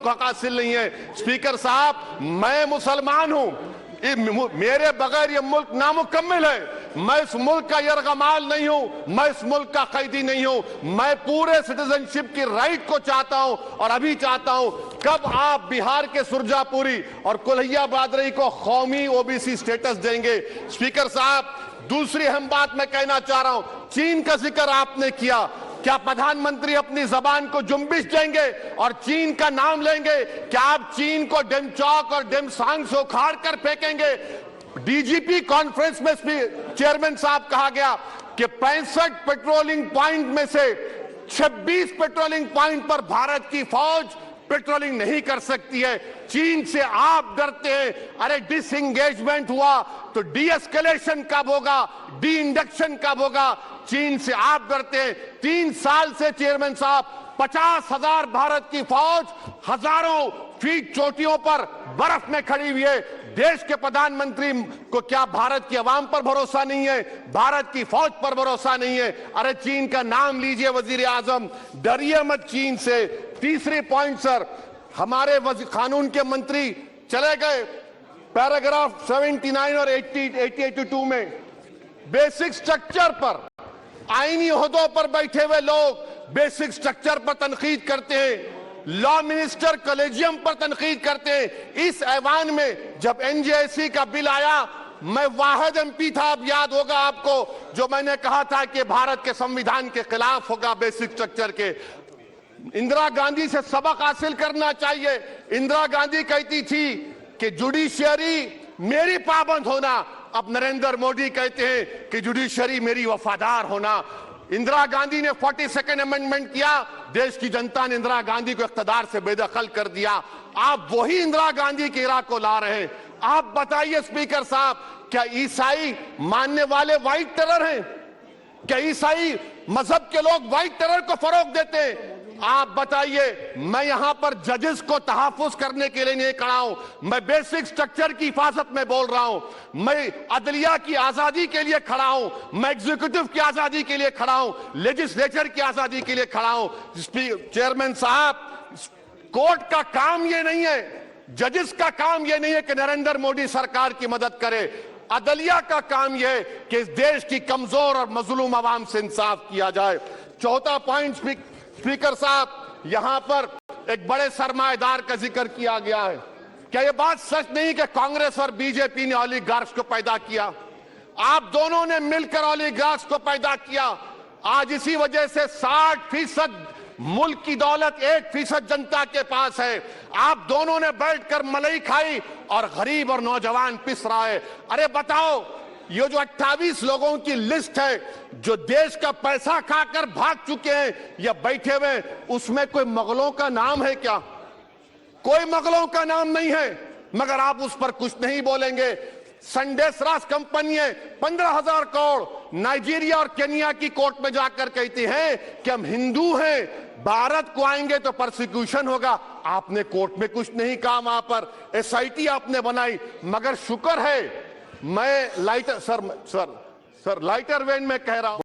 हासिल नहीं है। स्पीकर साहब, मैं मुसलमान हूं, मेरे बगैर ये मुल्क नामुकम्मिल है। मैं इस मुल्क का यरगमाल नहीं हूं, मैं इस मुल्क का कैदी नहीं हूं। मैं पूरे सिटीजनशिप की राइट को चाहता हूं और अभी चाहता हूं। कब आप बिहार के सुरजापुरी और कुल्हिया बादरी को कौमी ओबीसी स्टेटस देंगे? स्पीकर साहब, दूसरी अहम बात मैं कहना चाह रहा हूं, चीन का जिक्र आपने किया। क्या प्रधानमंत्री अपनी जबान को जुम्बिश देंगे और चीन का नाम लेंगे? क्या आप चीन को डेमचौक और डेमसांग से उखाड़ कर फेंकेंगे? डीजीपी कॉन्फ्रेंस में चेयरमैन साहब कहा गया कि 65 पेट्रोलिंग पॉइंट में से 26 पेट्रोलिंग पॉइंट पर भारत की फौज पेट्रोलिंग नहीं कर सकती है। चीन से आप डरते हैं। अरे डिसएंगेजमेंट हुआ तो डी एस्केलेशन कब होगा, डी इंडक्शन कब होगा? चीन से आप डरते हैं। 3 साल से चेयरमैन साहब 50,000 भारत की फौज हजारों फीट चोटियों पर बर्फ में खड़ी हुई है। देश के प्रधानमंत्री को क्या भारत की आवाम पर भरोसा नहीं है, भारत की फौज पर भरोसा नहीं है? अरे चीन का नाम लीजिए वजीर आजम, डरिए मत चीन से। तीसरी पॉइंट सर, हमारे कानून के मंत्री चले गए पैराग्राफ 79 और 82 में बेसिक स्ट्रक्चर पर, आईनी ओहदों पर बैठे हुए लोग बेसिक स्ट्रक्चर पर तनकीद करते हैं, लॉ मिनिस्टर कॉलेजियम पर तनकीद करते हैं। इस ऐवान में जब एनजेसी का बिल आया, मैं वाहिद एमपी था, अब याद होगा आपको, जो मैंने कहा था कि भारत के संविधान के खिलाफ होगा बेसिक स्ट्रक्चर के। इंदिरा गांधी से सबक हासिल करना चाहिए। इंदिरा गांधी कहती थी कि जुडिशियरी मेरी पाबंद होना, अब नरेंद्र मोदी कहते हैं कि जुडिशियरी मेरी वफादार होना। इंदिरा गांधी ने 42nd अमेंडमेंट किया, देश की जनता ने इंदिरा गांधी को इख्तियार से बेदखल कर दिया। आप वही इंदिरा गांधी के इराक को ला रहे हैं। आप बताइए स्पीकर साहब, क्या ईसाई मानने वाले व्हाइट टेरर हैं? क्या ईसाई मजहब के लोग व्हाइट टेरर को फरोग देते हैं? आप बताइए। मैं यहां पर जजेस को तहफ्फुज करने के लिए नहीं खड़ा हूं, मैं बेसिक स्ट्रक्चर की हिफाजत में बोल रहा हूं। मैं अदलिया की आजादी के लिए खड़ा हूं, मैं एग्जीक्यूटिव की आजादी के लिए खड़ा हूं, लेजिस्लेचर की आजादी के लिए खड़ा हूं। चेयरमैन साहब, कोर्ट का काम यह नहीं है, जजेस का काम यह नहीं है कि नरेंद्र मोदी सरकार की मदद करे। अदलिया का काम यह है कि इस देश की कमजोर और मजलूम आवाम से इंसाफ किया जाए। चौथा पॉइंट स्पीकर साहब, यहां पर एक बड़े सरमाएदार का जिक्र किया गया है। क्या यह बात सच नहीं कि कांग्रेस और बीजेपी ने ओलिगार्क्स को पैदा किया? आप दोनों ने मिलकर ओलिगार्क्स को पैदा किया। आज इसी वजह से 60% मुल्क की दौलत 1% जनता के पास है। आप दोनों ने बैठकर मलाई खाई और गरीब और नौजवान पिस रहा है। अरे बताओ, ये जो 28 लोगों की लिस्ट है जो देश का पैसा खाकर भाग चुके हैं या बैठे हुए, उसमें कोई मुगलों का नाम है क्या? कोई मुगलों का नाम नहीं है, मगर आप उस पर कुछ नहीं बोलेंगे। संडेसरास कंपनी है, 15,000 करोड़ नाइजीरिया और केनिया की कोर्ट में जाकर कहती है कि हम हिंदू हैं, भारत को आएंगे तो परसिक्यूशन होगा। आपने कोर्ट में कुछ नहीं कहा, वहां पर एसआईटी आपने बनाई। मगर शुक्र है, मैं लाइटर वेन में कह रहा हूं।